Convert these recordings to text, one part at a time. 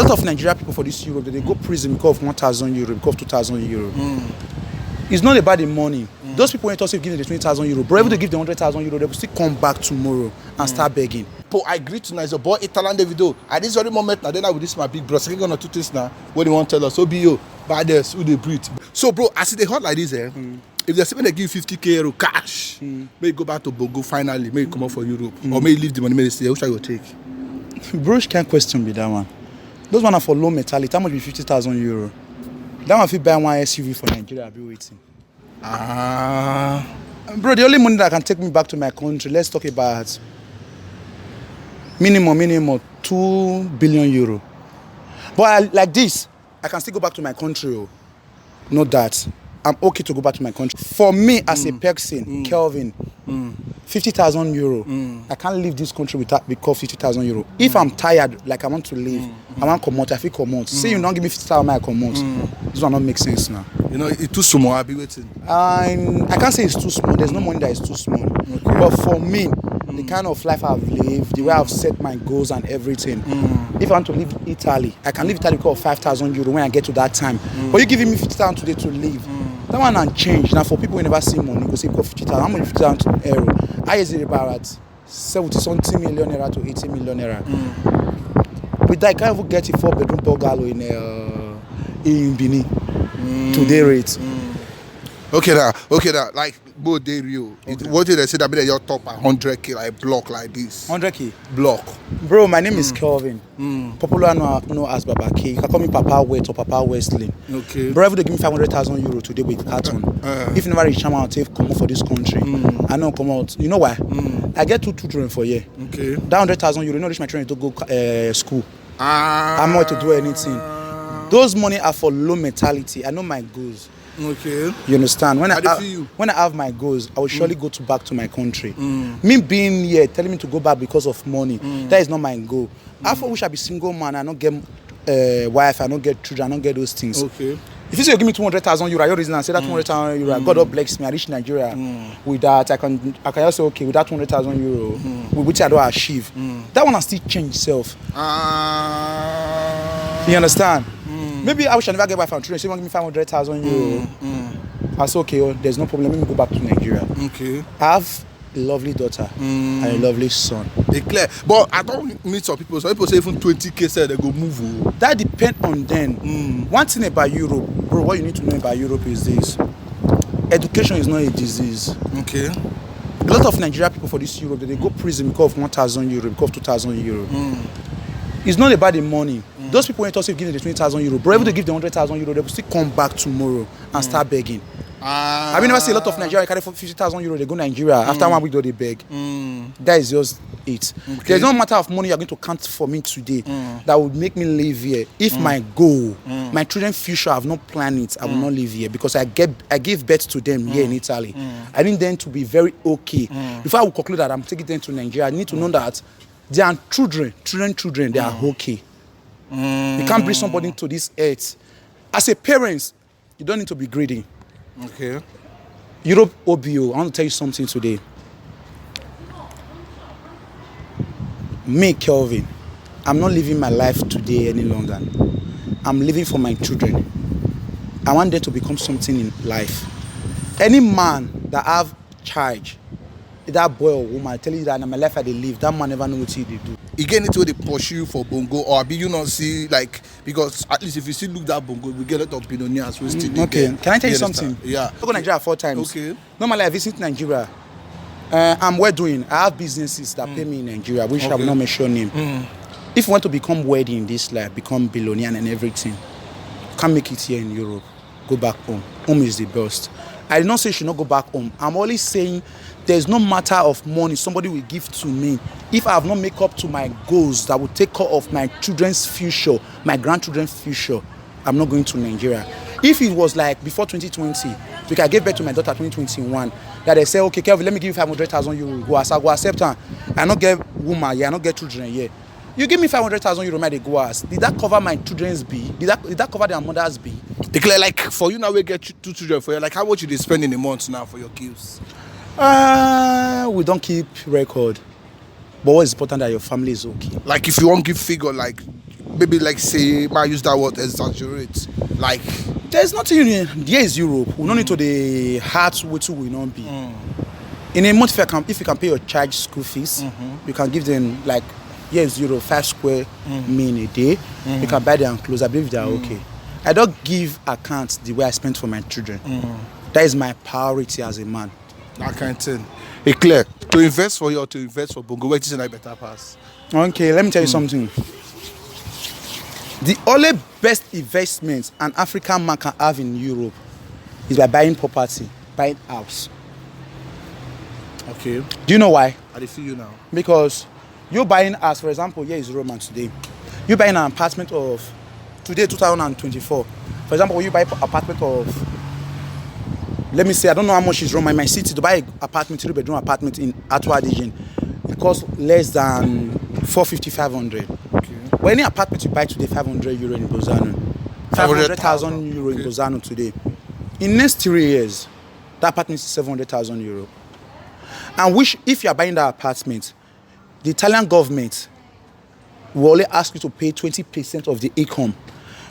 lot of Nigerian people for this Europe, they go prison because of 1,000 euro, because of 2,000 euro. It's not about the money. Those people ain't also giving the 20,000 euro, but if they give the 100,000 euro, they will still come back tomorrow and start begging. But I agree tonight, so boy, Italian Davido. At this very moment, now then I will this my big bro. So gonna do this now. What they want to tell us? So be you, baddest, who they breathe. So bro, as they hot like this, if they're saying they give 50k euro cash, may you go back to Bongo finally, may you come out for Europe, or may you leave the money, may you stay. Which I will take. Bro, can't question me that one. Those one are for low mentality. How much be 50,000 euro? That one if you buy one SUV for Nigeria, I'll be waiting. Bro, the only money that can take me back to my country, let's talk about minimum 2 billion euro. But like this, I can still go back to my country. Oh. Not that. I'm okay to go back to my country. For me, as a person, Kelvin, 50,000 euro. I can't leave this country without because 50,000 euro. If I'm tired, like I want to leave, I want to come out, I feel come out. Say you don't give me 50,000, I come out. This will not make sense now. You know, it's too small, I'll be waiting. I can't say it's too small. There's no money that is too small. Okay. But for me, the kind of life I've lived, the way I've set my goals and everything, if I want to leave Italy, I can leave Italy because of 5,000 euro when I get to that time. But you giving me 50,000 today to leave. That one can change. Now for people who never see money, go say because 50,000. How much 50,000 euro? I is it about 70 million naira to 80 million naira. With that, I can't even get a 4-bedroom bungalow in Benin. Today rate. Okay now, like both day real. What did they say that be your top 100k like block like this? 100k block. Bro, my name is Kelvin. Popular know as Baba K. You can call me Papa Wet or Papa Westling. Okay. Bro, if they give me 500,000 euro today with carton, if never reach Chama, I'll take come out for this country. I know come out. You know why? I get two children for a year. Okay. That 100,000 euro, not reach my children to go school. I'm not to do anything. Those money are for low mentality. I know my goals. Okay. You understand? When I have my goals, I will surely go back to my country. Me being here, telling me to go back because of money, that is not my goal. I wish I be single man, I don't get wife, I don't get children, I don't get those things. Okay. If you say you give me 200,000 euro, your reason I say that 200,000 euro, God will bless me, I reach Nigeria. With that, I can just say, okay, with that 200,000 euro, with which I don't achieve. That one I still change self. You understand? Maybe I wish I never get wife and children. So you want to give me 500,000 euro. I say, okay, there's no problem. Let me go back to Nigeria. Okay. I have a lovely daughter and a lovely son. They clear. But I don't meet some people. Some people say even 20k say they go move. That depends on them. One thing about Europe, bro, what you need to know about Europe is this. Education is not a disease. Okay. A lot of Nigerian people for this Europe, they go prison because of 1,000 euro, because of 2,000 euro. It's not about the money. Those people ain't also giving the 20,000 euro. But if they give the 100,000 euro, they will still come back tomorrow and start begging. Have you never seen a lot of Nigerians carry for 50,000 euro, they go Nigeria. After 1 week, they beg. That is just it. Okay. There's no matter of money you're going to count for me today that would make me live here. If my goal, my children's future, I have not planned it, I will not live here because I gave birth to them here in Italy. I need them to be very okay. Before I will conclude that I'm taking them to Nigeria, I need to know that they are children, they are okay. You can't bring somebody to this earth. As a parent, you don't need to be greedy. Okay. Europe OBO, I want to tell you something today. Me, Kelvin, I'm not living my life today any longer. I'm living for my children. I want them to become something in life. Any man that have charge, that boy or woman, I tell you that in my life I they live, that man never know what he do. Again, it's where they pursue you for Bongo, or be you not see like, because at least if you still look that Bongo, we get a lot of billionaires who still okay. Can I tell you something? Yeah. I go to Nigeria 4 times. Okay. Normally I visit Nigeria. I'm well doing. I have businesses that pay me in Nigeria, which I will not mention name. If you want to become wealthy in this life, become billionaire and everything, you can't make it here in Europe. Go back home. Home is the best. I did not say you should not go back home. I'm only saying there's no matter of money somebody will give to me. If I have not make up to my goals that will take care of my children's future, my grandchildren's future, I'm not going to Nigeria. If it was like before 2020, because I gave birth to my daughter 2021, that they say, okay, Kelvin, let me give you 500,000 euro. Go accept her. I not get woman here, I not get children here. You give me 500,000 euro, may they go ask. Did that cover my children's bill? Did that cover their mother's bill? Declare like for you now we get 2 children for you. Like how much you they spend in a month now for your kids? We don't keep record. But what is important that your family is okay. Like if you won't give figure like maybe like say, might use that word exaggerate. Like, there's nothing there is Europe. We don't need to the heart which will not be. In a month, if you can pay your child school fees, you can give them like yes, euro 5 square meal a day. You can buy them clothes. I believe they are okay. I don't give account the way I spend for my children. That is my priority as a man. That kind of thing. Hey, Claire, to invest for you or to invest for Bongo, where is it better pass? Okay, let me tell you something. The only best investment an African man can have in Europe is by buying property, buying house. Okay. Do you know why? I feel you now. Because you're buying house, for example, here is Roman today. You're buying an apartment of today, 2024. For example, you buy an apartment of, let me say, I don't know how much is Roma in my city. To buy an apartment, 3-bedroom apartment in Atwa region, it costs less than 450, 500. Okay. But any apartment you buy today, 500 euro in Bozano, 500,000 euro in Bozano today. In next 3 years, that apartment is 700,000 euro. And which, if you are buying that apartment, the Italian government will only ask you to pay 20% of the income.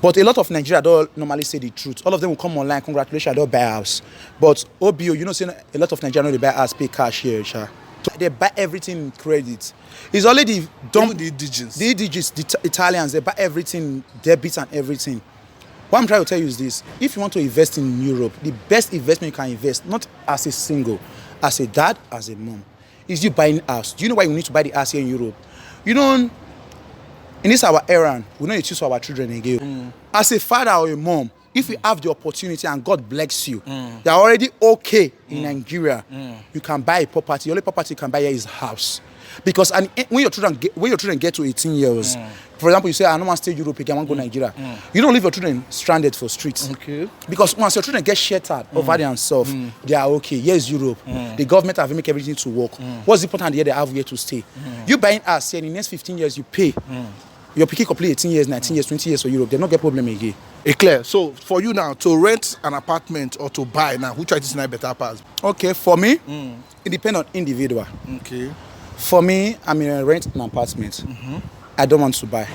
But a lot of Nigeria don't normally say the truth. All of them will come online, congratulations, I don't buy a house. But OBO, you know, a lot of Nigerians, they buy house, pay cash here. They buy everything in credit. It's only the dumb, the indigenous. The indigenous, the Italians, they buy everything, debit and everything. What I'm trying to tell you is this. If you want to invest in Europe, the best investment you can invest, not as a single, as a dad, as a mom, is you buying a house. Do you know why you need to buy the house here in Europe? You know, in this our era, we don't choose for our children again. As a father or a mom, if you have the opportunity and God bless you, they're already okay in Nigeria. You can buy a property. The only property you can buy here is house. Because when your children get to 18 years, for example, you say, I don't want to stay in Europe again, I want to go to Nigeria. You don't leave your children stranded for streets. Okay. Because once your children get sheltered over themselves, they are okay. Here's Europe. The government have to make everything to work. What's important here? They have here to stay. You buying us here in the next 15 years, you pay. Your pikin complete 18 years, 19 years, 20 years for Europe. They don't get problem again. Hey, Claire, so for you now, to rent an apartment or to buy now, which is not better pass? Okay, for me, it depends on individual. Okay. For me, I'm in a rent an apartment. I don't want to buy,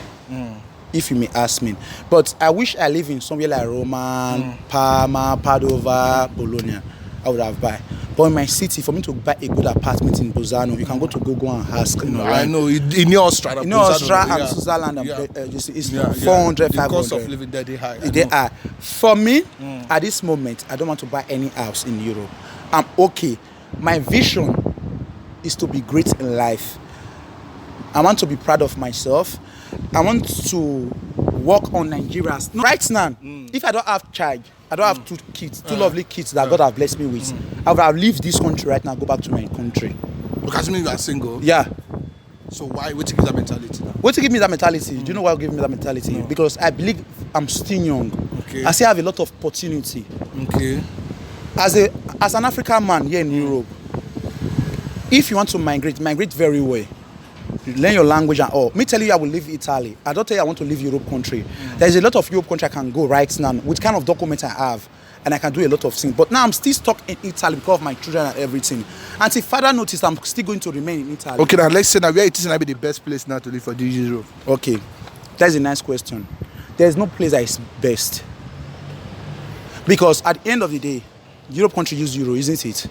if you may ask me. But I wish I live in somewhere like Roma, Parma, Padova, Bologna. I would have buy. But in my city, for me to buy a good apartment in Bozano, you can go to Google and ask. You know, I know, in your Austria. In Austria and Switzerland, it's 400, 500. The cost of living there, they high. They are. For me, at this moment, I don't want to buy any house in Europe. I'm okay. My vision is to be great in life. I want to be proud of myself. I want to work on Nigerians. Right now, if I don't have child, I don't have 2 kids, 2 lovely kids that God have blessed me with, I would have leave this country right now, go back to my country. Because you are single? Yeah. So why? What give you that mentality now? What give me that mentality? Do you know why give me that mentality? No. Because I believe I'm still young. Okay. I still have a lot of opportunity. Okay. As an African man here in Europe, if you want to migrate very well. Learn your language and all. Me tell you I will leave Italy. I don't tell you I want to leave Europe country. There's a lot of Europe country I can go right now with kind of documents I have, and I can do a lot of things. But now I'm still stuck in Italy because of my children and everything. Until further notice, I'm still going to remain in Italy. Okay, now let's say now where it is going to be the best place now to live for this Europe. Okay, that's a nice question. There's no place that is best. Because at the end of the day, Europe country use euro, isn't it?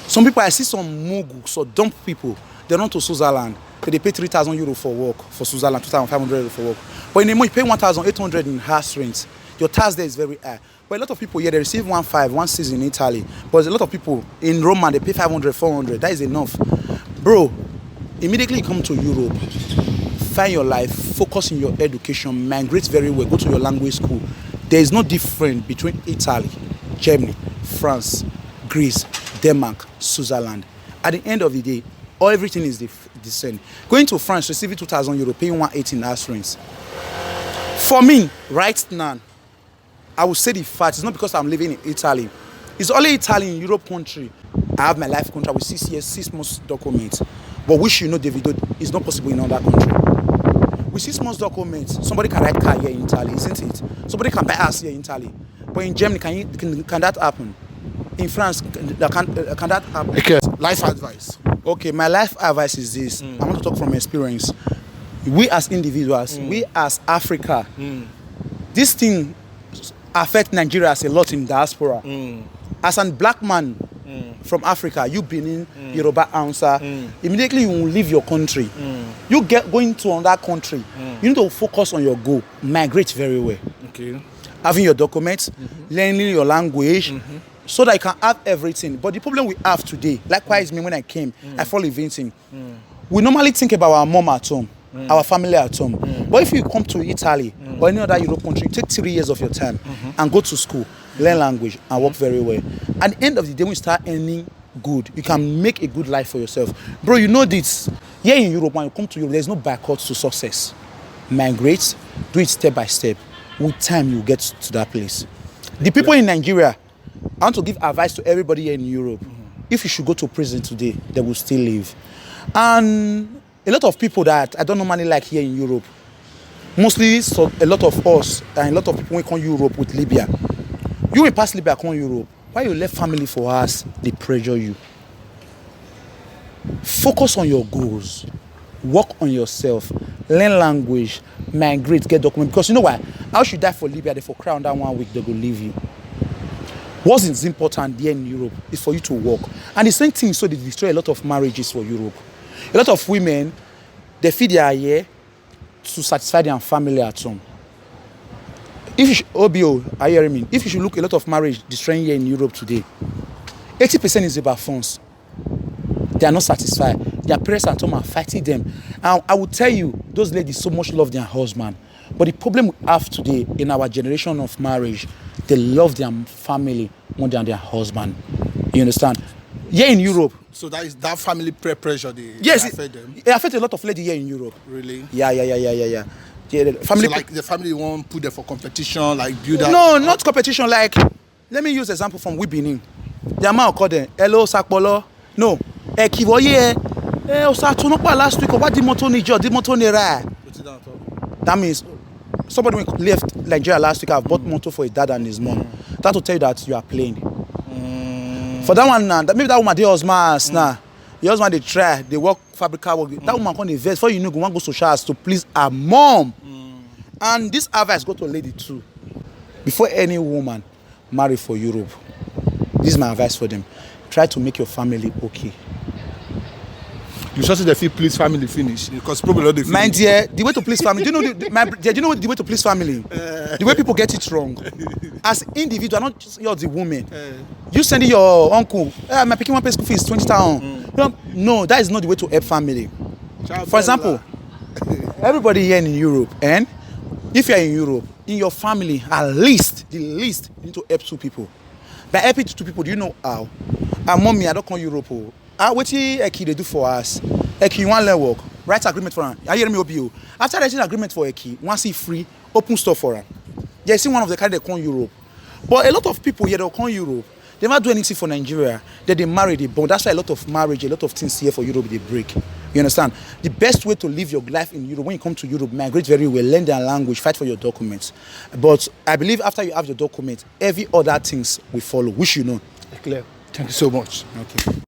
Some people, I see some mugu, so dumb people, they run to Switzerland. They pay 3,000 euro for work for Switzerland, 2,500 euro for work. But in a month, you pay 1,800 in house rent. Your tax there is very high. But a lot of people here, they receive 1,500, 1,600 in Italy. But a lot of people in Roma, they pay 500, 400. That is enough. Bro, immediately you come to Europe, find your life, focus in your education, migrate very well, go to your language school. There is no difference between Italy, Germany, France, Greece, Denmark, Switzerland. At the end of the day, everything is the same. Going to France, receiving 2,000 euro, paying 180 in house rent. For me, right now, I will say the fact, it's not because I'm living in Italy. It's only Italy in Europe country. I have my life contract with 6 years, 6 months documents. But which you know, Davido, is not possible in other country. With 6 months documents, somebody can ride car here in Italy, isn't it? Somebody can buy house here in Italy. But in Germany, can that happen? In France, can that happen? Okay. Life advice. Okay, my life advice is this. I want to talk from experience. we as individuals, we as Africa, this thing affect Nigeria a lot in diaspora. As a black man from Africa, you Benin, Yoruba, Hausa, immediately you will leave your country. You going to another country, you need to focus on your goal, migrate very well. Okay. Having your documents, learning your language, so that you can have everything. But the problem we have today, likewise me when I came, I fall eventing. We normally think about our mom at home, our family at home. But if you come to Italy or any other Europe country, take 3 years of your time and go to school, learn language and work very well. At the end of the day, when you start earning good, you can make a good life for yourself. Bro, you know this. Here in Europe, when you come to Europe, there's no backward to success. Migrate, do it step by step. With time, you get to that place. The people in Nigeria, I want to give advice to everybody here in Europe. If you should go to prison today, they will still live. And a lot of people that I don't normally like here in Europe, mostly so a lot of us and a lot of people when come Europe with Libya. You will pass Libya, come Europe. Why you left family for us? They pressure you. Focus on your goals. Work on yourself. Learn language. Migrate. Get documents. Because you know why? How should you die for Libya? They for cry on that 1 week. They will leave you. What is important here in Europe is for you to work. And the same thing, so they destroy a lot of marriages for Europe. A lot of women, they feed their year to satisfy their family at home. If you should, OBO, are you hearing me? If you should look a lot of marriage destroying here in Europe today, 80% is about phones. They are not satisfied. Their parents at home are fighting them. And I will tell you, those ladies so much love their husband. But the problem we have today in our generation of marriage, they love their family more than their husband. You understand? Here in Europe. So that is that family pressure they affect them? It affects a lot of ladies here in Europe. Really? Yeah. Yeah, the family so like the family won't put there for competition, like build up? No, not competition. Like, let me use example from Wibinin. The man called them, hello, Sakpolo. No. Kivoye, Osatonopa last week, what the motor need your, the motor nera. That means somebody left Nigeria last week, I've bought motor for his dad and his mom. That will tell you that you are playing. For that one, maybe that woman, they husband, nah. Your husband, they try, they work, fabrica work. That woman can invest, for you know, go one go social to please her mom. And this advice go to a lady too. Before any woman marry for Europe, this is my advice for them. Try to make your family okay. You should say the feel please family finish because probably not the finish. Mind dear, the way to please family. Do you know the way to please family? The way people get it wrong. As individual, not just you're the woman. You sending your uncle, my picking one pay school fees 20,000. No, that is not the way to help family. For example, everybody here in Europe, and if you're in Europe, in your family, at least, the least, you need to help 2 people. By helping 2 people, do you know how? And mommy, I don't come Europe. What they do for us? Eki, you want to work? Write agreement for her. I hear me OBO. After writing agreement for Eki, once he free, open store for her. They see one of the kind they come Europe. But a lot of people here they come Europe. They never do anything for Nigeria. Then they marry, they born. That's why a lot of marriage, a lot of things here for Europe they break. You understand? The best way to live your life in Europe, when you come to Europe, migrate very well, learn their language, fight for your documents. But I believe after you have your documents, every other things will follow, which you know. Clear. Thank you so much. Okay.